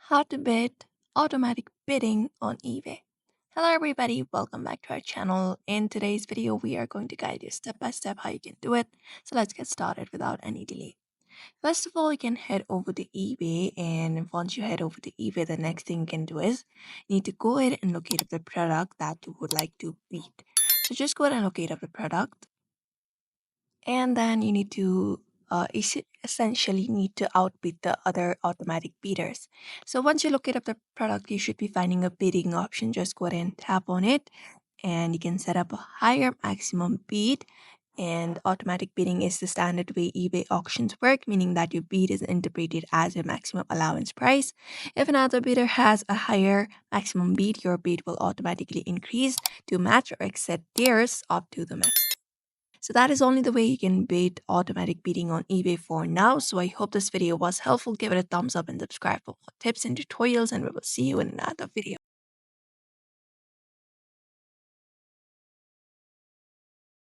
How to bid automatic bidding on eBay. Hello everybody, welcome back to our channel. In today's video, we are going to guide you step by step how you can do it. So let's get started without any delay. First of all, you can head over to eBay, and once you head over to eBay, the next thing you can do is you need to go ahead and locate up the product that you would like to bid. So just go ahead and locate up the product, and then you need to essentially need to outbid the other automatic bidders. So once you look up the product, you should be finding a bidding option. Just go ahead and tap on it, and you can set up a higher maximum bid. And automatic bidding is the standard way eBay auctions work, meaning that your bid is interpreted as a maximum allowance price. If another bidder has a higher maximum bid, your bid will automatically increase to match or exceed theirs up to the max. So that is only the way you can bid automatic bidding on eBay for now. So I hope this video was helpful. Give it a thumbs up and subscribe for more tips and tutorials, and we will see you in another video.